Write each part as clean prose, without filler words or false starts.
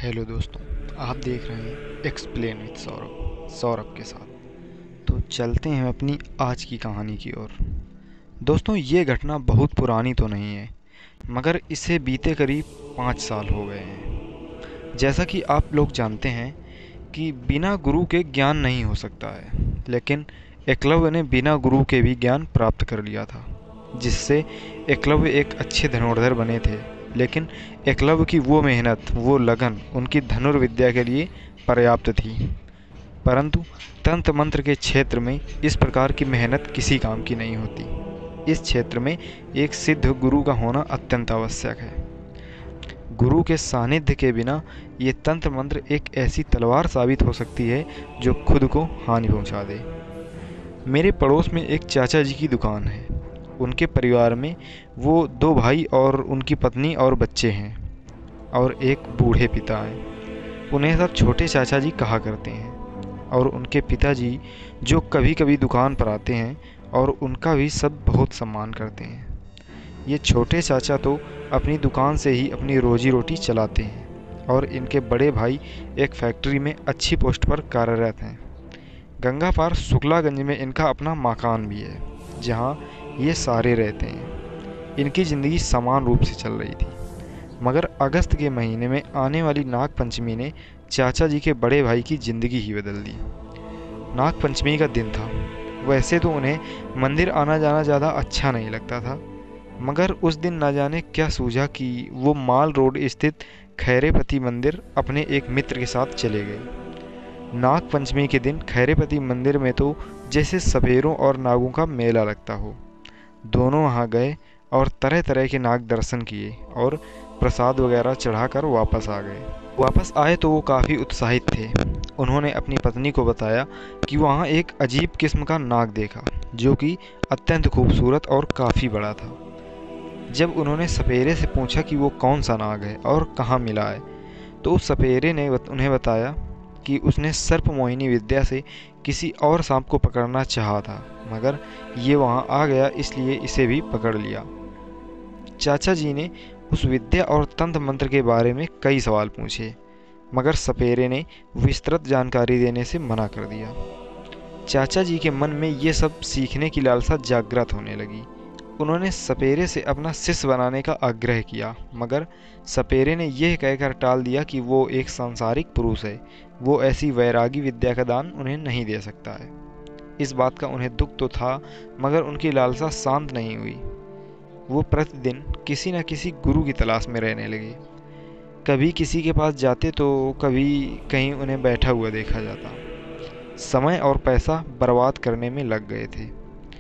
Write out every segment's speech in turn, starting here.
Hello दोस्तों, आप देख रहे हैं एक्सप्लेन विद सौरभ सौरभ के साथ। तो चलते हैं अपनी आज की कहानी की ओर। दोस्तों, ये घटना बहुत पुरानी तो नहीं है, मगर इसे बीते करीब 5 साल हो गए हैं। जैसा कि आप लोग जानते हैं कि बिना गुरु के ज्ञान नहीं हो सकता है, लेकिन एकलव्य ने बिना गुरु के भी ज्ञान प्राप्त कर लिया था, जिससे एकलव्य एक अच्छे धनुर्धर बने थे। लेकिन एकलव्य की वो मेहनत, वो लगन उनकी धनुर्विद्या के लिए पर्याप्त थी, परंतु तंत्र मंत्र के क्षेत्र में इस प्रकार की मेहनत किसी काम की नहीं होती। इस क्षेत्र में एक सिद्ध गुरु का होना अत्यंत आवश्यक है। गुरु के सानिध्य के बिना ये तंत्र मंत्र एक ऐसी तलवार साबित हो सकती है जो खुद को हानि पहुंचा दे। मेरे पड़ोस में एक चाचा जी की दुकान है। उनके परिवार में वो 2 भाई और उनकी पत्नी और बच्चे हैं, और एक बूढ़े पिता हैं। उन्हें सब छोटे चाचा जी कहा करते हैं, और उनके पिताजी जो कभी कभी दुकान पर आते हैं, और उनका भी सब बहुत सम्मान करते हैं। ये छोटे चाचा तो अपनी दुकान से ही अपनी रोजी रोटी चलाते हैं, और इनके बड़े भाई एक फैक्ट्री में अच्छी पोस्ट पर कार्यरत हैं। गंगा पार शुक्लागंज में इनका अपना मकान भी है, जहाँ ये सारे रहते हैं। इनकी ज़िंदगी समान रूप से चल रही थी, मगर अगस्त के महीने में आने वाली नाग पंचमी ने चाचा जी के बड़े भाई की ज़िंदगी ही बदल दी। नाग पंचमी का दिन था। वैसे तो उन्हें मंदिर आना जाना ज़्यादा अच्छा नहीं लगता था, मगर उस दिन न जाने क्या सूझा कि वो माल रोड स्थित खैरेपति मंदिर अपने एक मित्र के साथ चले गए। नाग पंचमी के दिन खैरेपति मंदिर में तो जैसे सपेरों और नागों का मेला लगता हो। दोनों वहाँ गए और तरह तरह के नाग दर्शन किए और प्रसाद वगैरह चढ़ाकर वापस आ गए। वापस आए तो वो काफ़ी उत्साहित थे। उन्होंने अपनी पत्नी को बताया कि वहाँ एक अजीब किस्म का नाग देखा, जो कि अत्यंत खूबसूरत और काफ़ी बड़ा था। जब उन्होंने सपेरे से पूछा कि वो कौन सा नाग है और कहाँ मिला है, तो उस सपेरे ने उन्हें बताया कि उसने सर्प मोहिनी विद्या से किसी और सांप को पकड़ना चाहा था, मगर ये वहाँ आ गया, इसलिए इसे भी पकड़ लिया। चाचा जी ने उस विद्या और तंत्र मंत्र के बारे में कई सवाल पूछे, मगर सपेरे ने विस्तृत जानकारी देने से मना कर दिया। चाचा जी के मन में ये सब सीखने की लालसा जागृत होने लगी। उन्होंने सपेरे से अपना शिष्य बनाने का आग्रह किया, मगर सपेरे ने यह कहकर टाल दिया कि वो एक सांसारिक पुरुष है, वो ऐसी वैरागी विद्या का दान उन्हें नहीं दे सकता है। इस बात का उन्हें दुख तो था, मगर उनकी लालसा शांत नहीं हुई। वो प्रतिदिन किसी न किसी गुरु की तलाश में रहने लगे। कभी किसी के पास जाते तो कभी कहीं उन्हें बैठा हुआ देखा जाता। समय और पैसा बर्बाद करने में लग गए थे।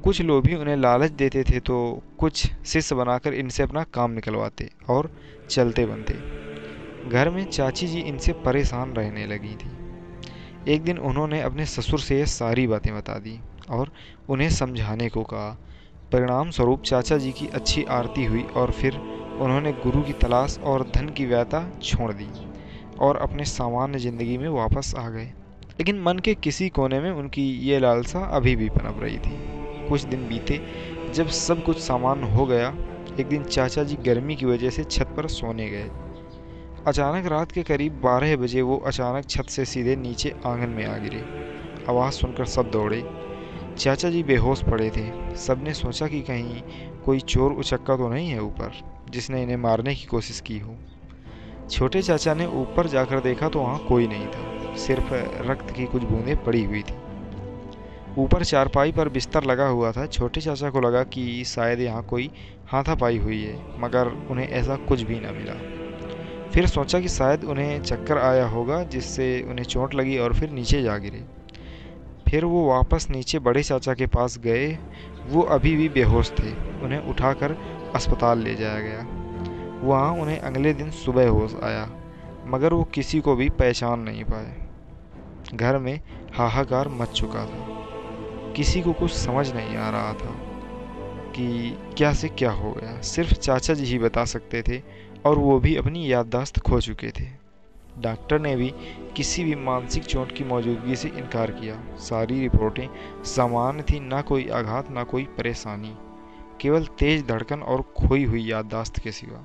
कुछ लोग भी उन्हें लालच देते थे, तो कुछ शिष्य बनाकर इनसे अपना काम निकलवाते और चलते बनते। घर में चाची जी इनसे परेशान रहने लगी थी। एक दिन उन्होंने अपने ससुर से ये सारी बातें बता दी और उन्हें समझाने को कहा। परिणाम स्वरूप चाचा जी की अच्छी आरती हुई, और फिर उन्होंने गुरु की तलाश और धन की व्याता छोड़ दी और अपने सामान्य ज़िंदगी में वापस आ गए। लेकिन मन के किसी कोने में उनकी ये लालसा अभी भी पनप रही थी। कुछ दिन बीते। जब सब कुछ सामान्य हो गया, एक दिन चाचा जी गर्मी की वजह से छत पर सोने गए। अचानक रात के करीब 12 बजे वो अचानक छत से सीधे नीचे आंगन में आ गिरे। आवाज़ सुनकर सब दौड़े। चाचा जी बेहोश पड़े थे। सबने सोचा कि कहीं कोई चोर उचक्का तो नहीं है ऊपर, जिसने इन्हें मारने की कोशिश की हो। छोटे चाचा ने ऊपर जाकर देखा तो वहाँ कोई नहीं था, सिर्फ रक्त की कुछ बूंदें पड़ी हुई थी। ऊपर चारपाई पर बिस्तर लगा हुआ था। छोटे चाचा को लगा कि शायद यहाँ कोई हाथापाई हुई है, मगर उन्हें ऐसा कुछ भी न मिला। फिर सोचा कि शायद उन्हें चक्कर आया होगा, जिससे उन्हें चोट लगी और फिर नीचे जा गिरे। फिर वो वापस नीचे बड़े चाचा के पास गए। वो अभी भी बेहोश थे। उन्हें उठाकर अस्पताल ले जाया गया। वहाँ उन्हें अगले दिन सुबह होश आया, मगर वो किसी को भी पहचान नहीं पाए। घर में हाहाकार मच चुका था। किसी को कुछ समझ नहीं आ रहा था कि क्या से क्या हो गया। सिर्फ चाचा जी ही बता सकते थे, और वो भी अपनी याददाश्त खो चुके थे। डॉक्टर ने भी किसी भी मानसिक चोट की मौजूदगी से इनकार किया। सारी रिपोर्टें सामान्य थी, ना कोई आघात ना कोई परेशानी, केवल तेज धड़कन और खोई हुई याददाश्त के सिवा।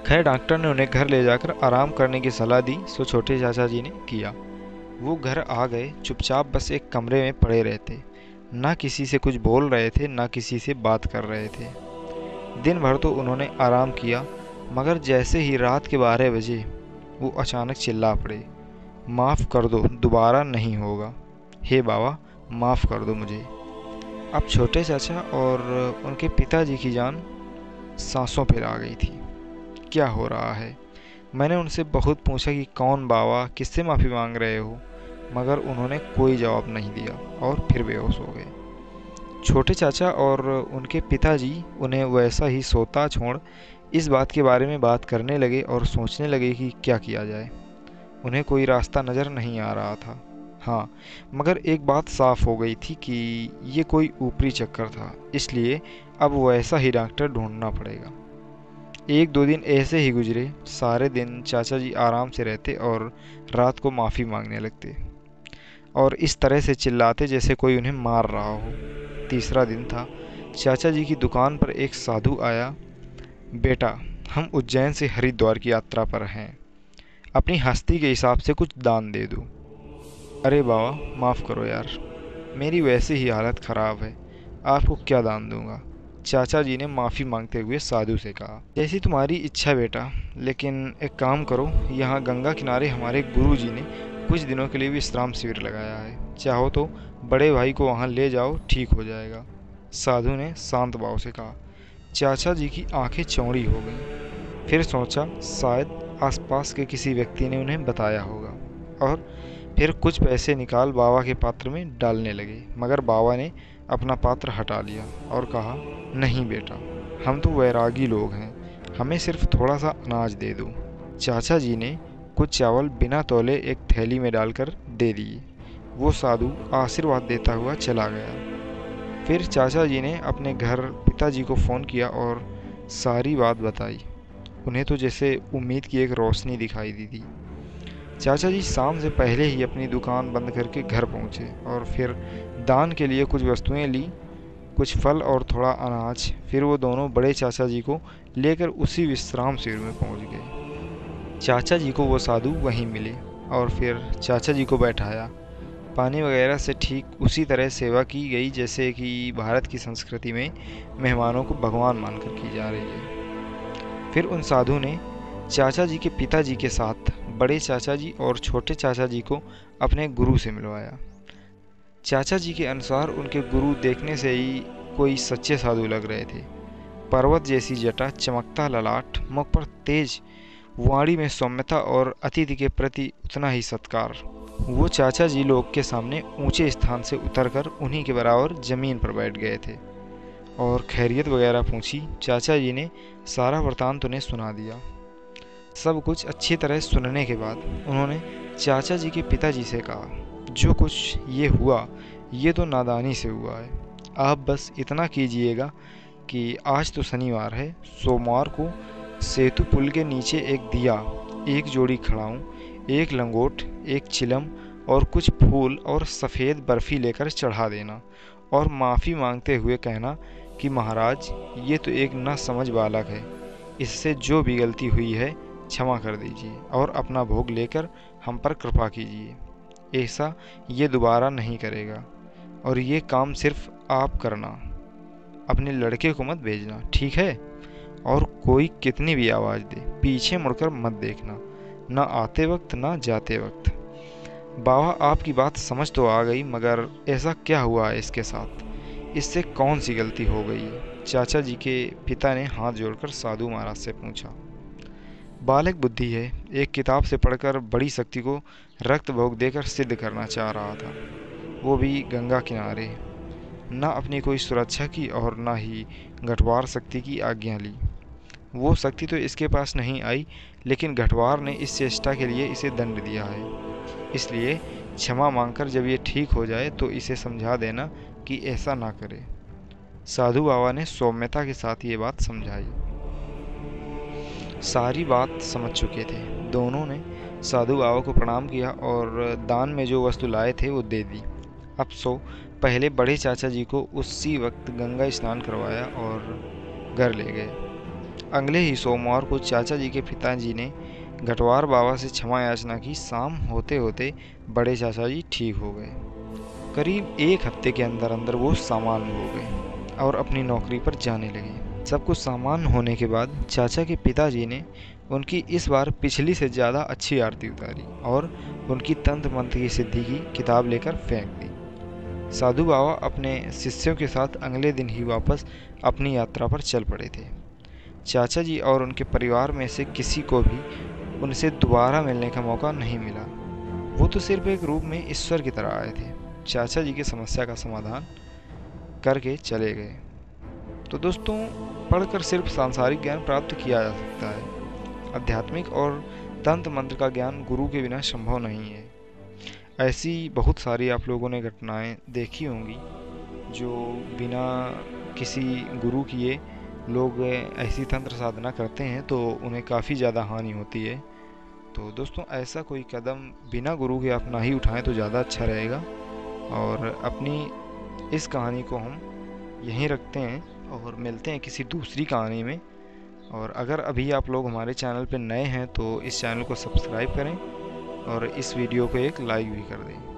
खैर डॉक्टर ने उन्हें घर ले जाकर आराम करने की सलाह दी, सो छोटे चाचा जी ने किया। वो घर आ गए, चुपचाप बस एक कमरे में पड़े रहते। ना किसी से कुछ बोल रहे थे, ना किसी से बात कर रहे थे। दिन भर तो उन्होंने आराम किया, मगर जैसे ही रात के 12 बजे वो अचानक चिल्ला पड़े, माफ़ कर दो, दोबारा नहीं होगा। हे बाबा, माफ़ कर दो मुझे। अब छोटे चाचा और उनके पिताजी की जान सांसों पर आ गई थी। क्या हो रहा है? मैंने उनसे बहुत पूछा कि कौन बाबा, किससे माफ़ी मांग रहे हो, मगर उन्होंने कोई जवाब नहीं दिया और फिर बेहोश हो गए। छोटे चाचा और उनके पिताजी उन्हें वैसा ही सोता छोड़ इस बात के बारे में बात करने लगे और सोचने लगे कि क्या किया जाए। उन्हें कोई रास्ता नज़र नहीं आ रहा था। हाँ, मगर एक बात साफ हो गई थी कि ये कोई ऊपरी चक्कर था, इसलिए अब वैसा ही डॉक्टर ढूंढना पड़ेगा। एक दो दिन ऐसे ही गुजरे। सारे दिन चाचा जी आराम से रहते और रात को माफ़ी मांगने लगते और इस तरह से चिल्लाते जैसे कोई उन्हें मार रहा हो। तीसरा दिन था। चाचा जी की दुकान पर एक साधु आया। बेटा, हम उज्जैन से हरिद्वार की यात्रा पर हैं, अपनी हस्ती के हिसाब से कुछ दान दे दो। अरे बाबा, माफ़ करो यार, मेरी वैसे ही हालत ख़राब है, आपको क्या दान दूंगा। चाचा जी ने माफ़ी मांगते हुए साधु से कहा, जैसी तुम्हारी इच्छा बेटा, लेकिन एक काम करो, यहाँ गंगा किनारे हमारे गुरु जी ने कुछ दिनों के लिए विश्राम शिविर लगाया है, चाहो तो बड़े भाई को वहाँ ले जाओ, ठीक हो जाएगा। साधु ने शांत भाव से कहा। चाचा जी की आंखें चौड़ी हो गईं। फिर सोचा शायद आसपास के किसी व्यक्ति ने उन्हें बताया होगा, और फिर कुछ पैसे निकाल बाबा के पात्र में डालने लगे, मगर बाबा ने अपना पात्र हटा लिया और कहा, नहीं बेटा, हम तो वैरागी लोग हैं, हमें सिर्फ थोड़ा सा अनाज दे दो। चाचा जी ने कुछ चावल बिना तौले एक थैली में डालकर दे दिए। वो साधु आशीर्वाद देता हुआ चला गया। फिर चाचा जी ने अपने घर पिताजी को फ़ोन किया और सारी बात बताई। उन्हें तो जैसे उम्मीद की एक रोशनी दिखाई दी थी। चाचा जी शाम से पहले ही अपनी दुकान बंद करके घर पहुंचे और फिर दान के लिए कुछ वस्तुएं ली, कुछ फल और थोड़ा अनाज। फिर वो दोनों बड़े चाचा जी को लेकर उसी विश्राम शिविर में पहुंच गए। चाचा जी को वो साधु वहीं मिले और फिर चाचा जी को बैठाया। पानी वगैरह से ठीक उसी तरह सेवा की गई जैसे कि भारत की संस्कृति में मेहमानों को भगवान मानकर की जा रही है। फिर उन साधु ने चाचा जी के पिताजी के साथ बड़े चाचा जी और छोटे चाचा जी को अपने गुरु से मिलवाया। चाचा जी के अनुसार उनके गुरु देखने से ही कोई सच्चे साधु लग रहे थे। पर्वत जैसी जटा, चमकता ललाट, मुख पर तेज वाणी में सौम्यता और अतिथि के प्रति उतना ही सत्कार। वो चाचा जी लोग के सामने ऊंचे स्थान से उतरकर उन्हीं के बराबर जमीन पर बैठ गए थे और खैरियत वगैरह पूछी। चाचा जी ने सारा वृतांत उन्हें सुना दिया। सब कुछ अच्छी तरह सुनने के बाद उन्होंने चाचा जी के पिताजी से कहा, जो कुछ ये हुआ ये तो नादानी से हुआ है। आप बस इतना कीजिएगा कि आज तो शनिवार है, सोमवार को सेतु पुल के नीचे एक दिया, एक जोड़ी खड़ाऊँ, एक लंगोट, एक चिलम और कुछ फूल और सफ़ेद बर्फ़ी लेकर चढ़ा देना और माफ़ी मांगते हुए कहना कि महाराज, ये तो एक ना समझ बालक है, इससे जो भी गलती हुई है क्षमा कर दीजिए और अपना भोग लेकर हम पर कृपा कीजिए। ऐसा ये दोबारा नहीं करेगा और ये काम सिर्फ आप करना, अपने लड़के को मत भेजना, ठीक है? और कोई कितनी भी आवाज़ दे पीछे मुड़कर मत देखना, ना आते वक्त ना जाते वक्त। बाबा, आपकी बात समझ तो आ गई, मगर ऐसा क्या हुआ है इसके साथ? इससे कौन सी गलती हो गई है? चाचा जी के पिता ने हाथ जोड़कर साधु महाराज से पूछा। बालक बुद्धि है, एक किताब से पढ़कर बड़ी शक्ति को रक्त भोग देकर सिद्ध करना चाह रहा था, वो भी गंगा किनारे। ना अपनी कोई सुरक्षा की और ना ही घटवार शक्ति की आज्ञा ली। वो शक्ति तो इसके पास नहीं आई, लेकिन घटवार ने इस चेष्टा के लिए इसे दंड दिया है। इसलिए क्षमा मांगकर जब ये ठीक हो जाए तो इसे समझा देना कि ऐसा ना करे। साधु बाबा ने सौम्यता के साथ ये बात समझाई। सारी बात समझ चुके थे। दोनों ने साधु बाबा को प्रणाम किया और दान में जो वस्तु लाए थे वो दे दी। अब सो पहले बड़े चाचा जी को उसी वक्त गंगा स्नान करवाया और घर ले गए। अगले ही सोमवार को चाचा जी के पिताजी ने घटवार बाबा से क्षमा याचना की। शाम होते होते बड़े चाचा जी ठीक हो गए। करीब एक हफ्ते के अंदर अंदर वो सामान्य हो गए और अपनी नौकरी पर जाने लगे। सब कुछ सामान्य होने के बाद चाचा के पिताजी ने उनकी इस बार पिछली से ज़्यादा अच्छी आरती उतारी और उनकी तंत्र मंत्र की सिद्धि की किताब लेकर फेंक दी। साधु बाबा अपने शिष्यों के साथ अगले दिन ही वापस अपनी यात्रा पर चल पड़े थे। चाचा जी और उनके परिवार में से किसी को भी उनसे दोबारा मिलने का मौका नहीं मिला। वो तो सिर्फ एक रूप में ईश्वर की तरह आए थे, चाचा जी की समस्या का समाधान करके चले गए। तो दोस्तों, पढ़कर सिर्फ सांसारिक ज्ञान प्राप्त किया जा सकता है। आध्यात्मिक और तंत्र मंत्र का ज्ञान गुरु के बिना संभव नहीं है। ऐसी बहुत सारी आप लोगों ने घटनाएं देखी होंगी जो बिना किसी गुरु किए लोग ऐसी तंत्र साधना करते हैं तो उन्हें काफ़ी ज़्यादा हानि होती है। तो दोस्तों, ऐसा कोई कदम बिना गुरु के आप ना ही उठाएं तो ज़्यादा अच्छा रहेगा। और अपनी इस कहानी को हम यहीं रखते हैं और मिलते हैं किसी दूसरी कहानी में। और अगर अभी आप लोग हमारे चैनल पर नए हैं तो इस चैनल को सब्सक्राइब करें और इस वीडियो को एक लाइक भी कर दें।